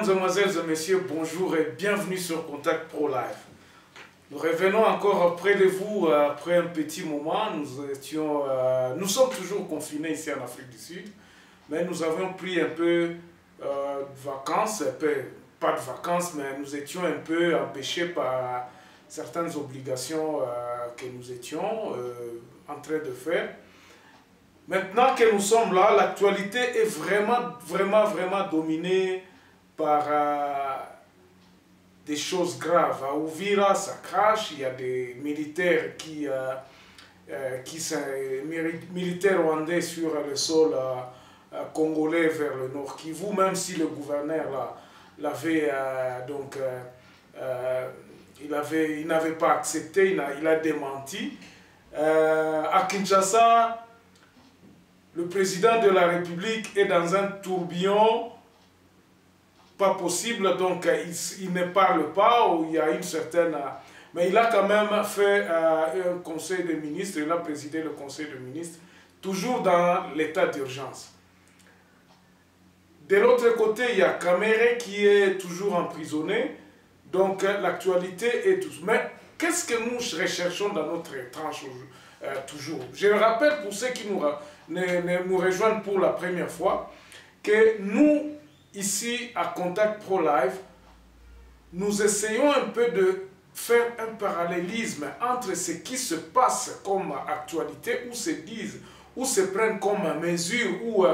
Mesdemoiselles et messieurs, bonjour et bienvenue sur Contact Pro Live. Nous revenons encore près de vous après un petit moment. Nous sommes toujours confinés ici en Afrique du Sud, mais nous avons pris un peu de vacances, pas de vacances, mais nous étions un peu empêchés par certaines obligations que nous étions en train de faire. Maintenant que nous sommes là, l'actualité est vraiment dominée par des choses graves. À Uvira, ça crache, il y a des militaires militaires rwandais sur le sol congolais vers le nord Kivu, même si le gouverneur l'avait il n'avait pas accepté, il a démenti. À Kinshasa, le président de la République est dans un tourbillon pas possible, donc il ne parle pas, ou il y a une certaine... Mais il a quand même fait un conseil de ministres, il a présidé le conseil de ministres, toujours dans l'état d'urgence. De l'autre côté, il y a Kamere qui est toujours emprisonné, donc l'actualité est tout. Mais qu'est-ce que nous recherchons dans notre tranche toujours? Je rappelle pour ceux qui nous rejoignent pour la première fois, que nous, ici à Contact Pro Live, nous essayons un peu de faire un parallélisme entre ce qui se passe comme actualité, ou se disent, ou se prennent comme mesure, ou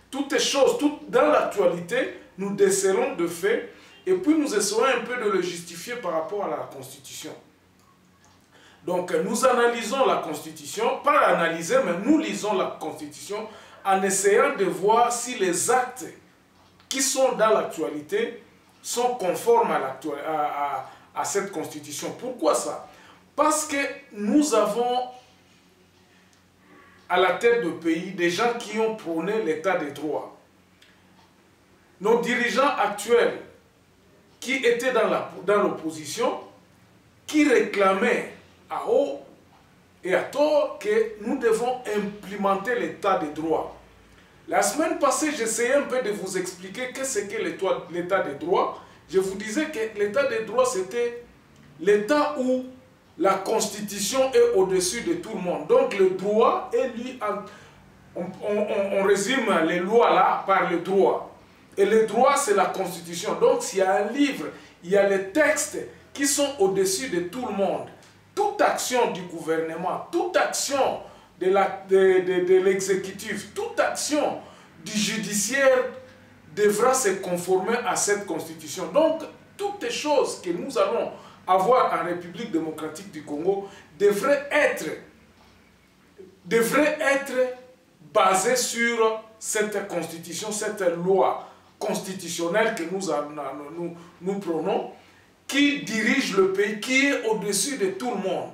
toutes les choses, dans l'actualité, nous décelons de faits, et puis nous essayons un peu de le justifier par rapport à la Constitution. Donc nous analysons la Constitution, pas analyser, mais nous lisons la Constitution en essayant de voir si les actes qui sont dans l'actualité sont conformes à cette Constitution. Pourquoi ça? Parce que nous avons à la tête du pays des gens qui ont prôné l'état de droit. Nos dirigeants actuels qui étaient dans l'opposition, qui réclamaient à haut et à tort que nous devons implémenter l'état de droit. La semaine passée, j'essayais un peu de vous expliquer qu'est-ce que l'état de droit. Je vous disais que l'état de droit, c'était l'état où la Constitution est au-dessus de tout le monde. Donc le droit est lui, on résume les lois là par le droit. Et le droit, c'est la Constitution. Donc s'il y a un livre, il y a les textes qui sont au-dessus de tout le monde. Toute action du gouvernement, toute action de l'exécutif, toute action du judiciaire devra se conformer à cette Constitution. Donc, toutes les choses que nous allons avoir en République démocratique du Congo devraient être basées sur cette Constitution, cette loi constitutionnelle que nous prenons, qui dirige le pays, qui est au-dessus de tout le monde.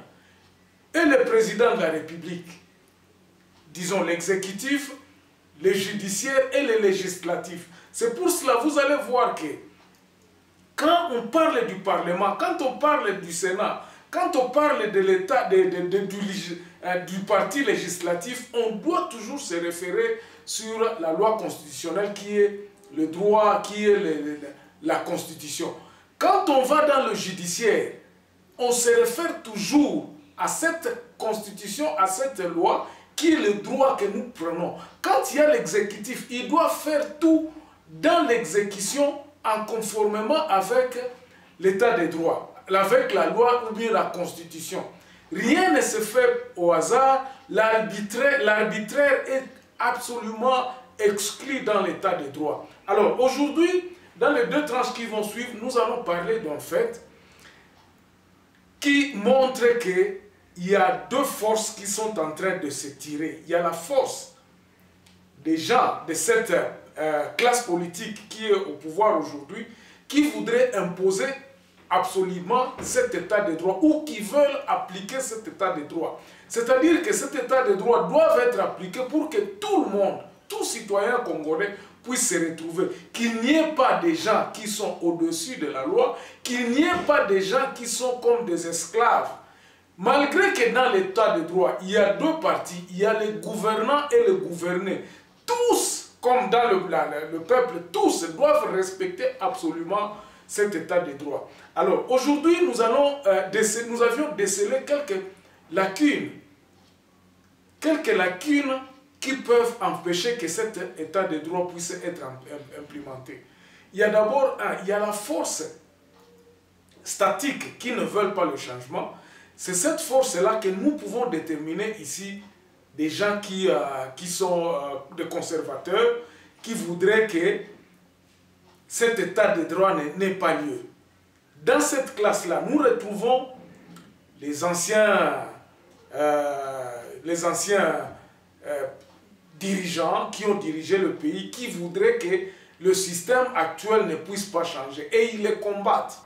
Et le président de la République, disons l'exécutif, le judiciaire et le législatif. C'est pour cela, vous allez voir que quand on parle du Parlement, quand on parle du Sénat, quand on parle de l'État, du parti législatif, on doit toujours se référer sur la loi constitutionnelle qui est le droit, qui est la Constitution. Quand on va dans le judiciaire, on se réfère toujours à cette constitution, à cette loi, qui est le droit que nous prenons. Quand il y a l'exécutif, il doit faire tout dans l'exécution en conformément avec l'état des droits, avec la loi ou bien la constitution. Rien ne se fait au hasard, l'arbitraire est absolument exclu dans l'état des droits. Alors aujourd'hui, dans les deux tranches qui vont suivre, nous allons parler d'un fait qui montre qu'il y a deux forces qui sont en train de se tirer. Il y a la force des gens de cette classe politique qui est au pouvoir aujourd'hui, qui voudrait imposer absolument cet état de droit ou qui veulent appliquer cet état de droit. C'est-à-dire que cet état de droit doit être appliqué pour que tout le monde, tout citoyen congolais puisse se retrouver, qu'il n'y ait pas des gens qui sont au-dessus de la loi, qu'il n'y ait pas des gens qui sont comme des esclaves. Malgré que dans l'état de droit, il y a deux partis, il y a les gouvernants et les gouvernés. Tous comme dans le peuple, tous doivent respecter absolument cet état de droit. Alors, aujourd'hui, nous avions décelé quelques lacunes qui peuvent empêcher que cet état de droit puisse être implémenté. Il y a d'abord il y a la force statique qui ne veulent pas le changement. C'est cette force-là que nous pouvons déterminer ici des gens qui sont des conservateurs, qui voudraient que cet état de droit n'ait pas lieu. Dans cette classe-là, nous retrouvons les anciens dirigeants qui ont dirigé le pays, qui voudraient que le système actuel ne puisse pas changer. Et ils les combattent.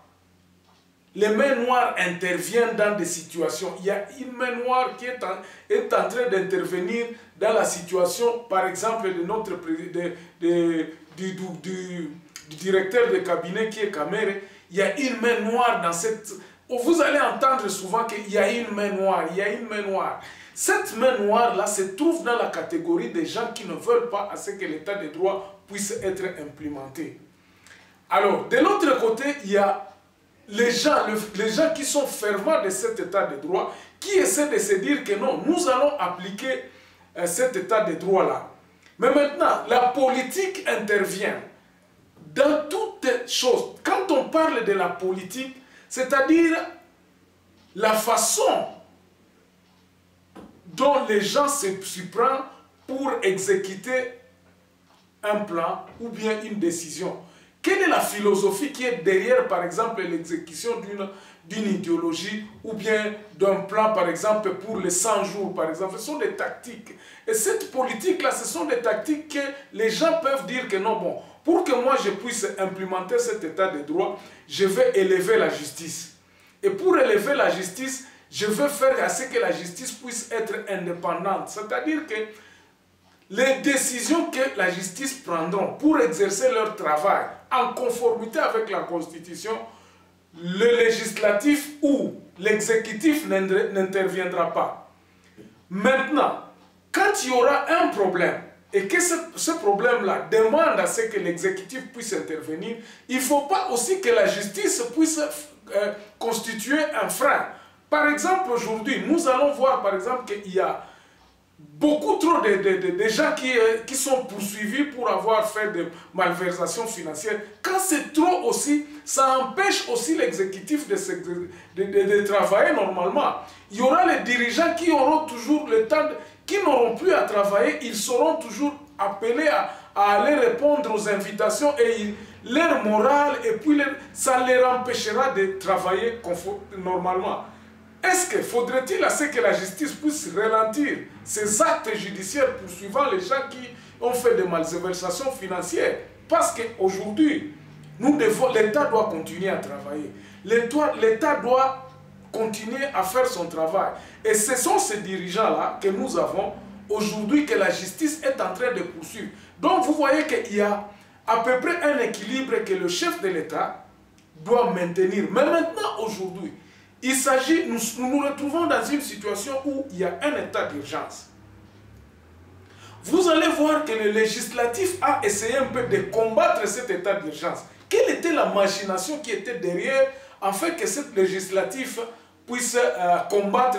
Les mains noires interviennent dans des situations. Il y a une main noire qui est en train d'intervenir dans la situation, par exemple, de notre du directeur de cabinet qui est Kamere. Il y a une main noire dans cette... Vous allez entendre souvent qu'il y a une main noire, il y a une main noire. Cette main noire-là se trouve dans la catégorie des gens qui ne veulent pas à ce que l'état de droit puisse être implémenté. Alors, de l'autre côté, il y a les gens qui sont fervents de cet état de droit, qui essaient de se dire que non, nous allons appliquer cet état de droit-là. Mais maintenant, la politique intervient dans toutes choses. Quand on parle de la politique, c'est-à-dire la façon dont les gens s'y prennent pour exécuter un plan ou bien une décision. Quelle est la philosophie qui est derrière, par exemple, l'exécution d'une idéologie ou bien d'un plan, par exemple, pour les 100 jours, par exemple? Ce sont des tactiques. Et cette politique-là, ce sont des tactiques que les gens peuvent dire que non, bon, pour que moi je puisse implémenter cet état de droit, je vais élever la justice. Et pour élever la justice, je veux faire à ce que la justice puisse être indépendante. C'est-à-dire que les décisions que la justice prendront pour exercer leur travail en conformité avec la Constitution, le législatif ou l'exécutif n'interviendra pas. Maintenant, quand il y aura un problème et que ce problème-là demande à ce que l'exécutif puisse intervenir, il ne faut pas aussi que la justice puisse constituer un frein. Par exemple, aujourd'hui, nous allons voir par exemple qu'il y a beaucoup trop de gens qui sont poursuivis pour avoir fait des malversations financières. Quand c'est trop aussi, ça empêche aussi l'exécutif de travailler normalement. Il y aura les dirigeants qui auront toujours le temps, qui n'auront plus à travailler, ils seront toujours appelés à aller répondre aux invitations et leur morale, et puis ça les empêchera de travailler normalement. Est-ce que faudrait-il à ce que la justice puisse ralentir ces actes judiciaires poursuivant les gens qui ont fait des malversations financières? Parce qu'aujourd'hui, l'État doit continuer à travailler. L'État doit continuer à faire son travail. Et ce sont ces dirigeants-là que nous avons aujourd'hui que la justice est en train de poursuivre. Donc vous voyez qu'il y a à peu près un équilibre que le chef de l'État doit maintenir. Mais maintenant, aujourd'hui, il s'agit, nous nous retrouvons dans une situation où il y a un état d'urgence. Vous allez voir que le législatif a essayé un peu de combattre cet état d'urgence. Quelle était la machination qui était derrière afin que ce législatif puisse combattre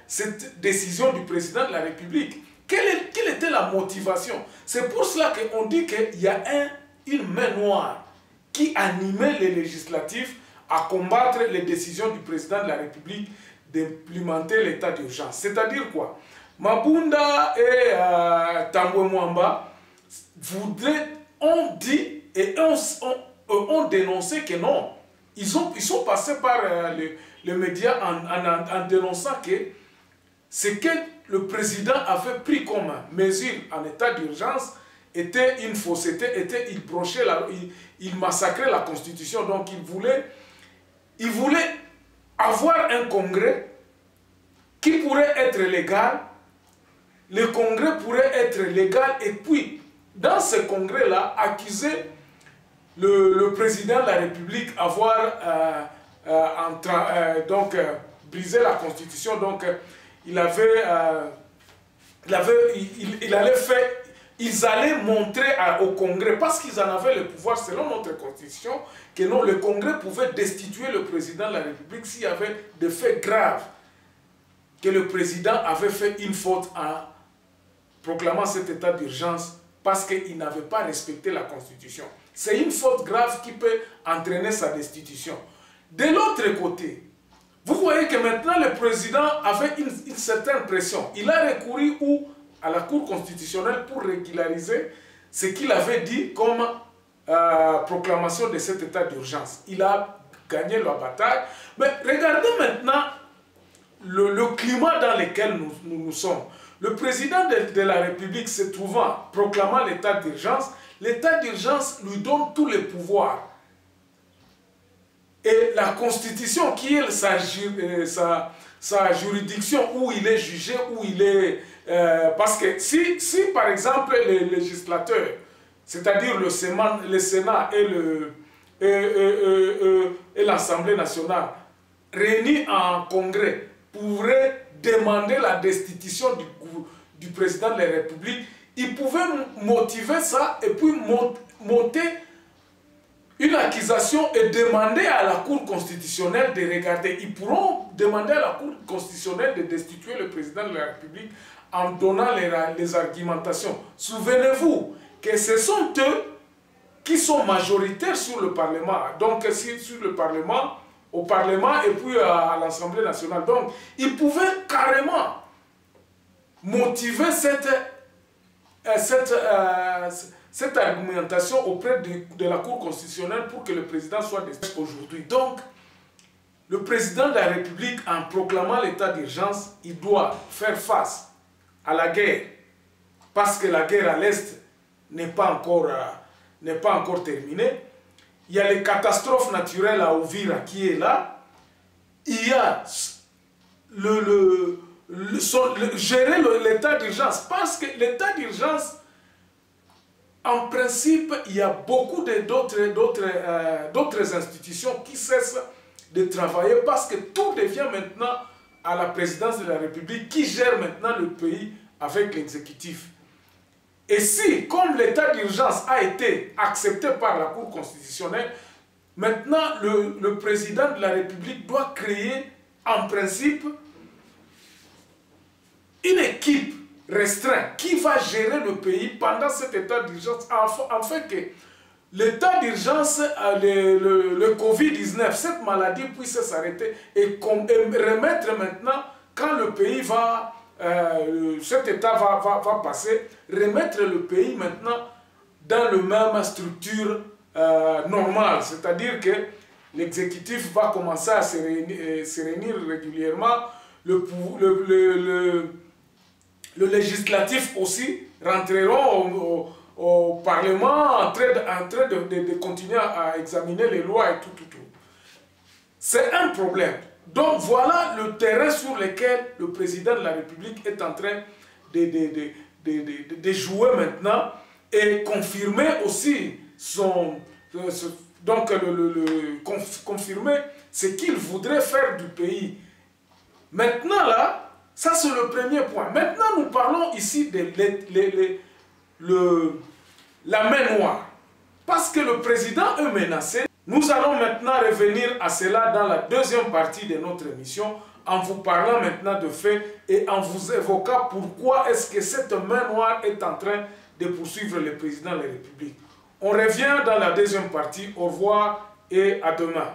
cette décision du président de la République? Quelle était la motivation? C'est pour cela qu'on dit qu'il y a une main noire qui animait les législatifs à combattre les décisions du président de la République d'implémenter l'état d'urgence. C'est-à-dire quoi? Mabunda et Tambwe Mwamba ont dit et ont dénoncé que non. Ils sont passés par les médias en dénonçant que ce que le président avait pris comme mesure en état d'urgence était une fausseté, il brochait, il massacrait la Constitution. Donc il voulait avoir un congrès qui pourrait être légal. Le congrès pourrait être légal et puis, dans ce congrès-là, accuser le président de la République d'avoir brisé la Constitution. Donc, il allait faire ils allaient montrer au Congrès, parce qu'ils en avaient le pouvoir selon notre constitution, que non, le Congrès pouvait destituer le président de la République s'il y avait des faits graves, que le président avait fait une faute en proclamant cet état d'urgence parce qu'il n'avait pas respecté la Constitution. C'est une faute grave qui peut entraîner sa destitution. De l'autre côté, vous voyez que maintenant le président avait une certaine pression. Il a recouru à la Cour constitutionnelle pour régulariser ce qu'il avait dit comme proclamation de cet état d'urgence. Il a gagné la bataille. Mais regardez maintenant le climat dans lequel nous sommes. Le président de la République se trouvant, proclamant l'état d'urgence lui donne tous les pouvoirs. Et la Constitution, qui est sa juridiction, où il est jugé, où il est... parce que si par exemple les législateurs, c'est-à-dire le Sénat et l'Assemblée nationale, réunis en congrès, pourraient demander la destitution du président de la République, ils pouvaient motiver ça et puis monter une accusation et demander à la Cour constitutionnelle de regarder. Ils pourront demander à la Cour constitutionnelle de destituer le président de la République en donnant les argumentations. Souvenez-vous que ce sont eux qui sont majoritaires sur le Parlement. Donc, sur le Parlement, au Parlement et puis à l'Assemblée nationale. Donc, ils pouvaient carrément motiver cette argumentation auprès de la Cour constitutionnelle pour que le président soit destitué aujourd'hui. Donc, le président de la République, en proclamant l'état d'urgence, il doit faire face à la guerre, parce que la guerre à l'Est n'est pas encore terminée. Il y a les catastrophes naturelles à Uvira qui est là. Il y a gérer l'état d'urgence, parce que l'état d'urgence, en principe, il y a beaucoup d'autres institutions qui cessent de travailler parce que tout devient maintenant à la présidence de la République qui gère maintenant le pays avec l'exécutif. Et si, comme l'état d'urgence a été accepté par la Cour constitutionnelle, maintenant le président de la République doit créer en principe une équipe restreinte qui va gérer le pays pendant cet état d'urgence afin que l'état d'urgence, le Covid-19, cette maladie puisse s'arrêter et remettre maintenant, quand le pays va, cet état va passer, remettre le pays maintenant dans la même structure normale. C'est-à-dire que l'exécutif va commencer à se réunir régulièrement, le législatif aussi rentreront au Parlement en train de continuer à examiner les lois et tout. C'est un problème. Donc voilà le terrain sur lequel le président de la République est en train de jouer maintenant et confirmer aussi confirmer ce qu'il voudrait faire du pays. Maintenant là, ça c'est le premier point. Maintenant nous parlons ici de la main noire. Parce que le président est menacé. Nous allons maintenant revenir à cela dans la deuxième partie de notre émission, en vous parlant maintenant de faits et en vous évoquant pourquoi est-ce que cette main noire est en train de poursuivre le président de la République. On revient dans la deuxième partie. Au revoir et à demain.